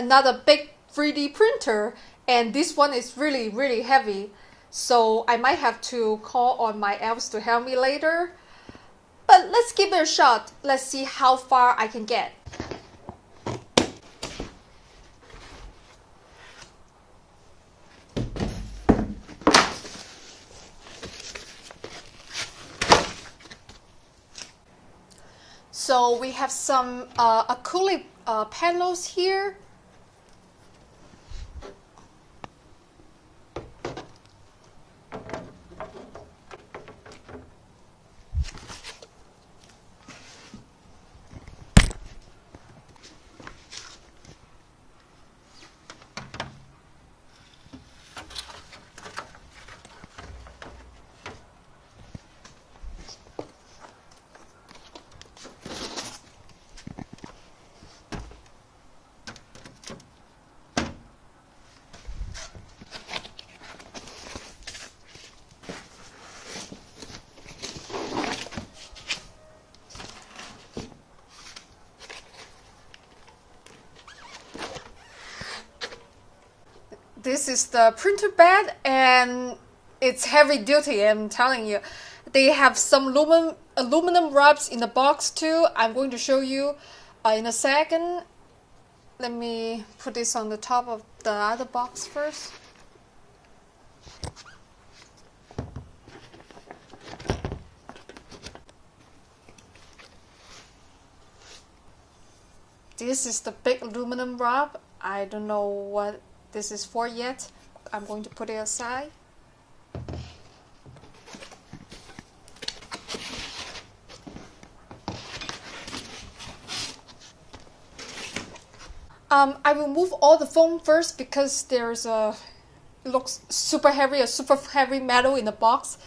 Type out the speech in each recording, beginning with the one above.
another big 3D printer, and this one is really heavy. So I might have to call on my elves to help me later. But let's give it a shot. Let's see how far I can get. So we have some acrylic panels here. This is the printer bed, and it's heavy duty, I'm telling you. They have some aluminum wraps in the box too. I'm going to show you in a second. Let me put this on the top of the other box first. This is the big aluminum wrap. I don't know what this is for yet. I'm going to put it aside. I will move all the foam first because there's it looks super heavy metal in the box.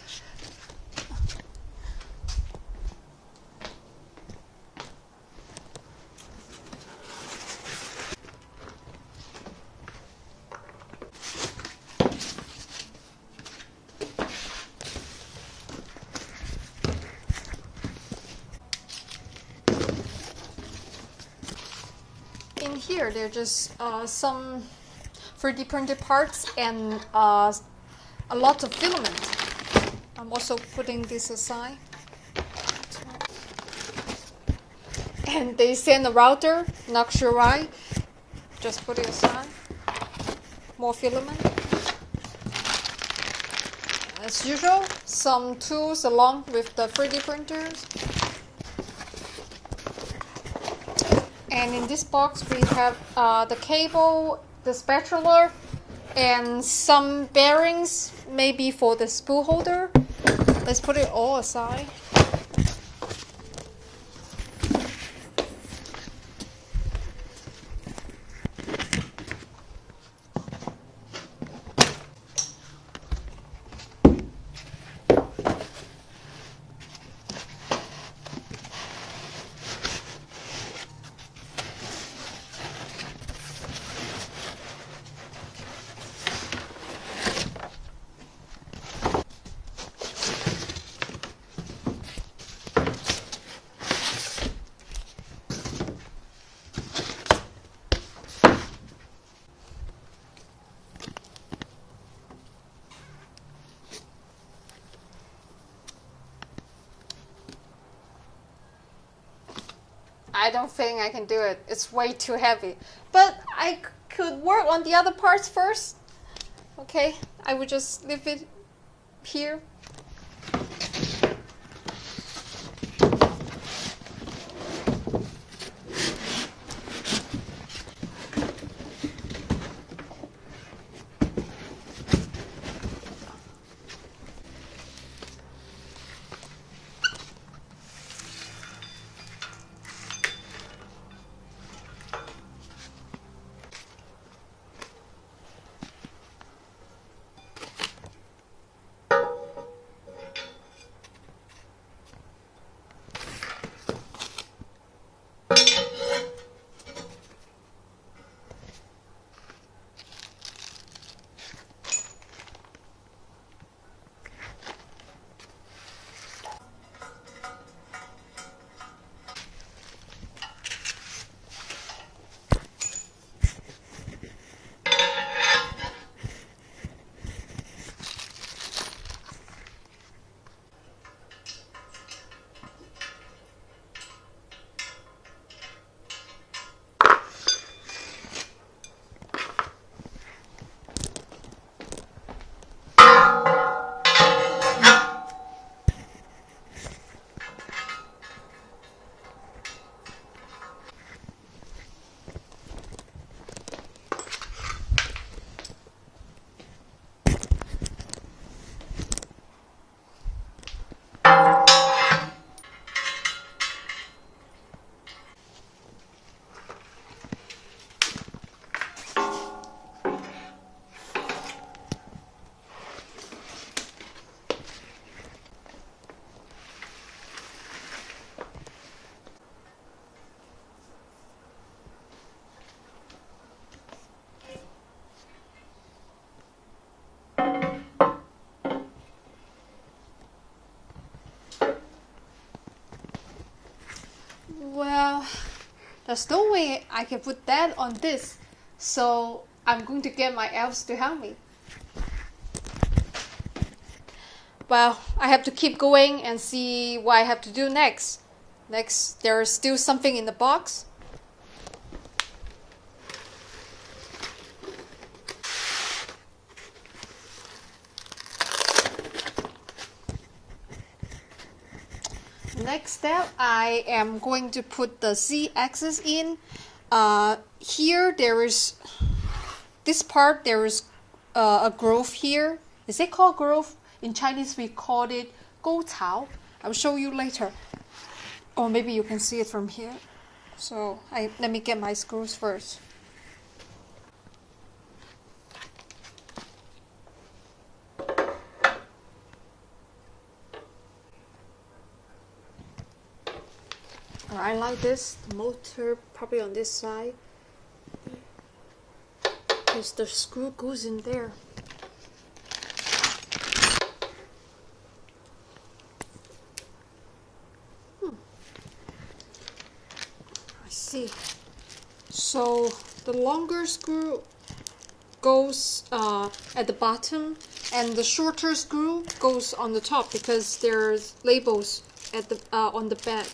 In here, there are just some 3D printed parts and a lot of filament. I'm also putting this aside. And they send a router, not sure why. Just put it aside. More filament. As usual, some tools along with the 3D printers. And in this box we have the cable, the spatula, and some bearings, maybe for the spool holder. Let's put it all aside. I don't think I can do it. It's way too heavy. But I could work on the other parts first. Okay, I will just leave it here. There's no way I can put that on this. So I'm going to get my elves to help me. Well, I have to keep going and see what I have to do next. Next, there is still something in the box. Next step, I am going to put the Z-axis in. Here there is this part. There is a groove here. Is it called groove? In Chinese, we call it 沟槽. I'll show you later. Or maybe you can see it from here. So let me get my screws first. I like this. The motor probably on this side. Because the screw goes in there. I see. So the longer screw goes at the bottom, and the shorter screw goes on the top because there's labels at the on the back.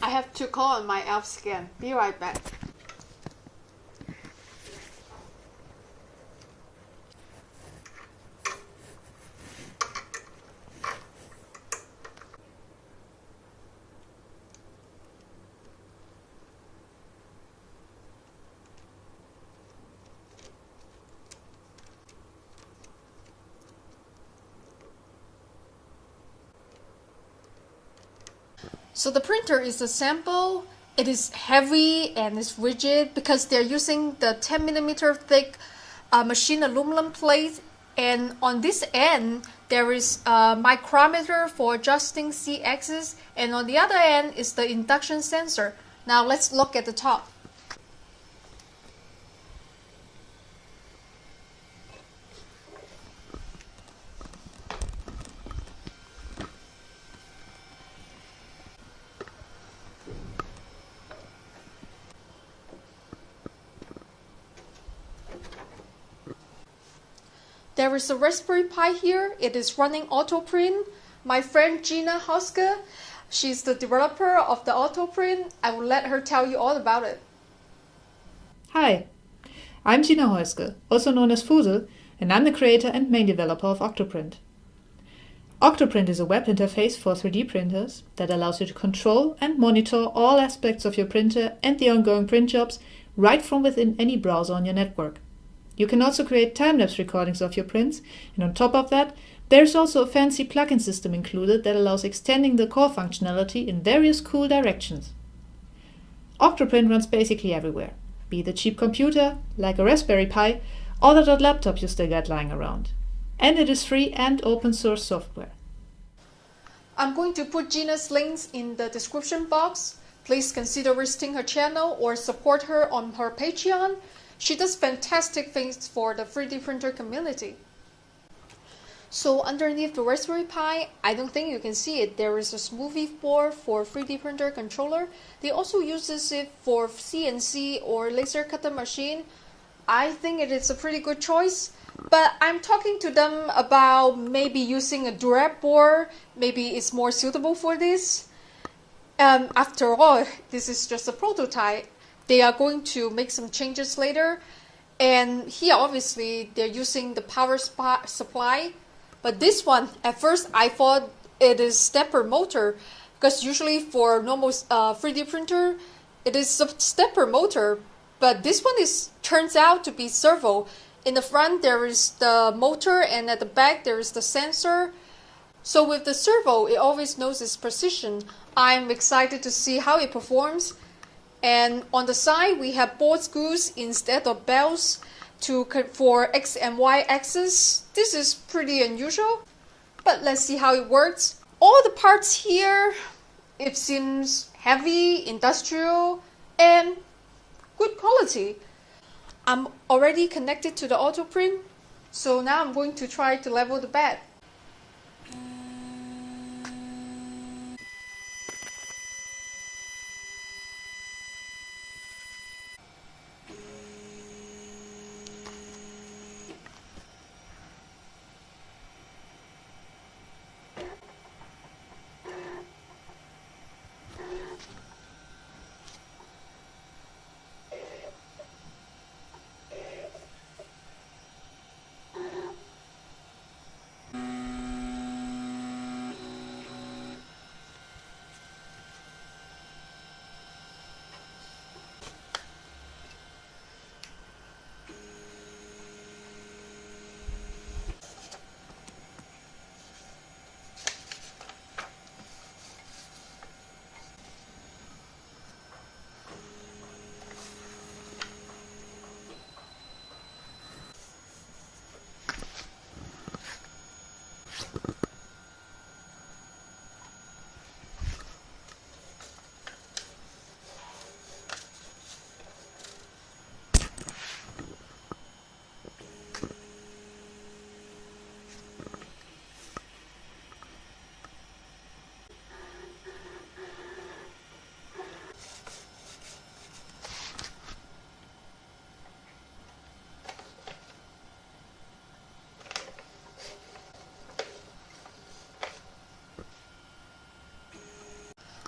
I have to call on my elves again. Be right back. So the printer is a sample. It is heavy and it's rigid because they're using the 10mm thick machine aluminum plate. And on this end, there is a micrometer for adjusting Z-axis. And on the other end is the induction sensor. Now let's look at the top. There is a Raspberry Pi here. It is running AutoPrint. My friend Gina Hoske, she's the developer of the AutoPrint. I will let her tell you all about it. Hi, I'm Gina Hoske, also known as Fusel, and I'm the creator and main developer of Octoprint. Octoprint is a web interface for 3D printers that allows you to control and monitor all aspects of your printer and the ongoing print jobs right from within any browser on your network. You can also create time-lapse recordings of your prints, and on top of that, there's also a fancy plugin system included that allows extending the core functionality in various cool directions. Octoprint runs basically everywhere, be it a cheap computer, like a Raspberry Pi, or that laptop you still got lying around. And it is free and open source software. I'm going to put Gina's links in the description box. Please consider visiting her channel or support her on her Patreon. She does fantastic things for the 3D printer community. So underneath the Raspberry Pi, I don't think you can see it, there is a smoothie board for 3D printer controller. They also use it for CNC or laser cutter machine. I think it is a pretty good choice, but I'm talking to them about maybe using a Durap board. Maybe it's more suitable for this. After all, this is just a prototype. They are going to make some changes later. And here, obviously, they're using the power supply. But this one, at first, I thought it is stepper motor. Because usually for normal 3D printer, It is a stepper motor, but this one turns out to be servo. In the front there is the motor, and at the back there is the sensor. So with the servo, it always knows its position. I'm excited to see how it performs. And on the side, we have board screws instead of belts for X and Y axis. This is pretty unusual, but let's see how it works. All the parts here, it seems heavy, industrial, and good quality. I'm already connected to the AutoPrint, so now I'm going to try to level the bed.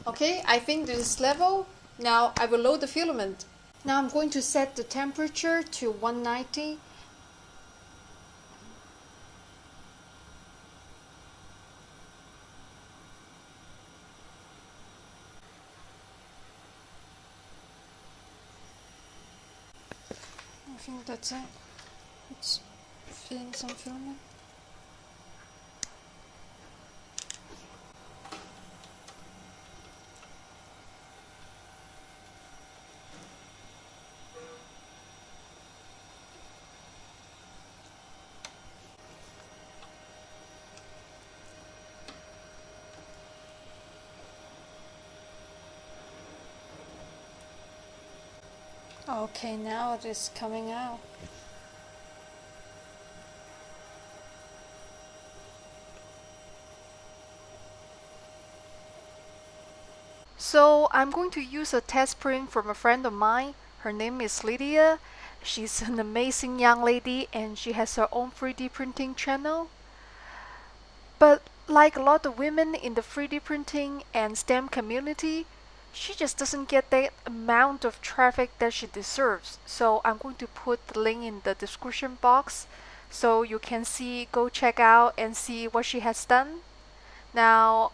Okay, I think this is level. Now I will load the filament. Now I'm going to set the temperature to 190. I think that's it. Let's fill in some filament. Okay, now it is coming out. So I'm going to use a test print from a friend of mine. Her name is Lydia. She's an amazing young lady and she has her own 3D printing channel. But like a lot of women in the 3D printing and STEM community, she just doesn't get that amount of traffic that she deserves. So I'm going to put the link in the description box so you can go check out and see what she has done. Now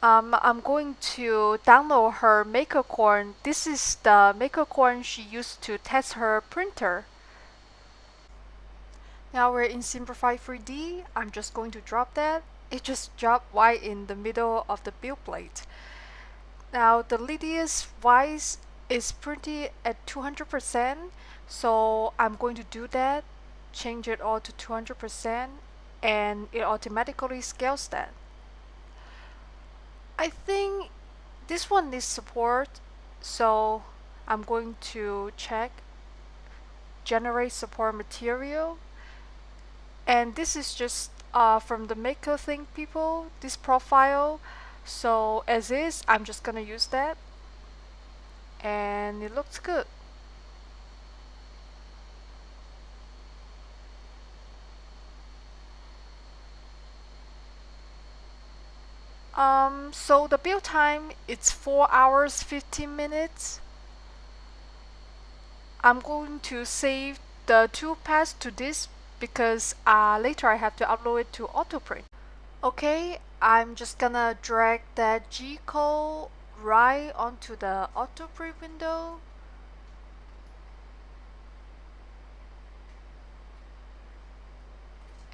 I'm going to download her MakerCore. This is the MakerCore she used to test her printer. Now we're in Simplify 3D. I'm just going to drop that. It just dropped right in the middle of the build plate. Now the Lydia's voice is printed at 200%, so I'm going to do that, change it all to 200%, and it automatically scales that. I think this one needs support, so I'm going to check generate support material, and this is just from the MakerThing people, this profile. So as is, I'm just gonna use that, and it looks good. So the build time, it's 4 hours 15 minutes. I'm going to save the two paths to this because later I have to upload it to AutoPrint. Okay, I'm just gonna drag that G code right onto the auto print window.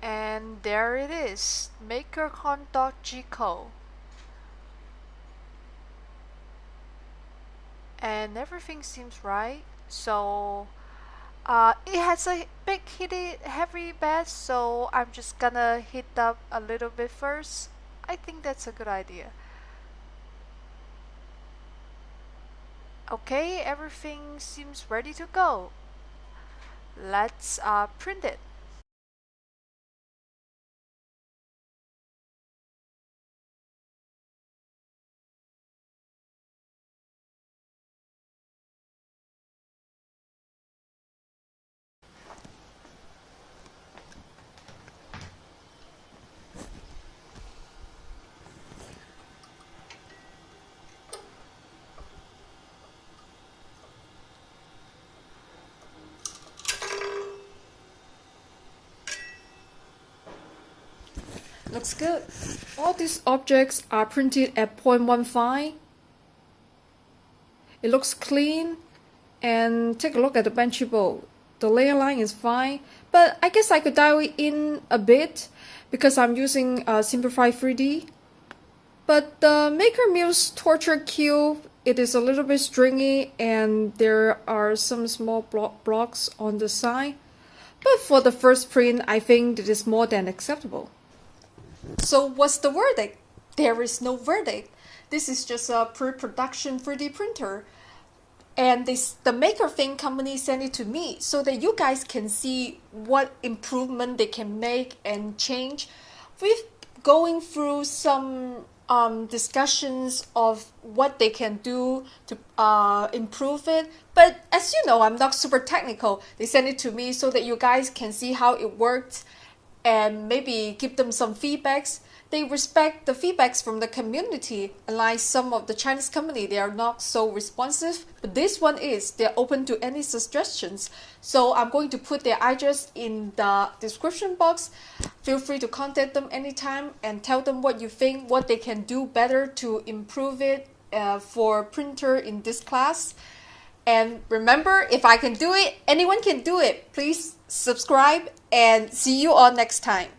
And there it is, makercon.gco. And everything seems right. So it has a big heavy bed, so I'm just gonna heat up a little bit first. I think that's a good idea. Okay, everything seems ready to go. Let's print it. Looks good. All these objects are printed at 0.15. It looks clean. And take a look at the Benchy bowl. The layer line is fine, but I guess I could dial it in a bit because I'm using Simplify 3D. But the Maker Muse Torture Cube, it is a little bit stringy and there are some small blocks on the side. But for the first print, I think it is more than acceptable. So what's the verdict? There is no verdict. This is just a pre-production 3D printer. And the Maker Thing company sent it to me so that you guys can see what improvement they can make and change. We've going through some discussions of what they can do to improve it. But as you know, I'm not super technical. They sent it to me so that you guys can see how it worked and maybe give them some feedbacks. They respect the feedbacks from the community, unlike some of the Chinese company, they are not so responsive. But this one is, they're open to any suggestions. So I'm going to put their address in the description box. Feel free to contact them anytime and tell them what you think, what they can do better to improve it for printer in this class. And remember, if I can do it, anyone can do it. Please subscribe and see you all next time.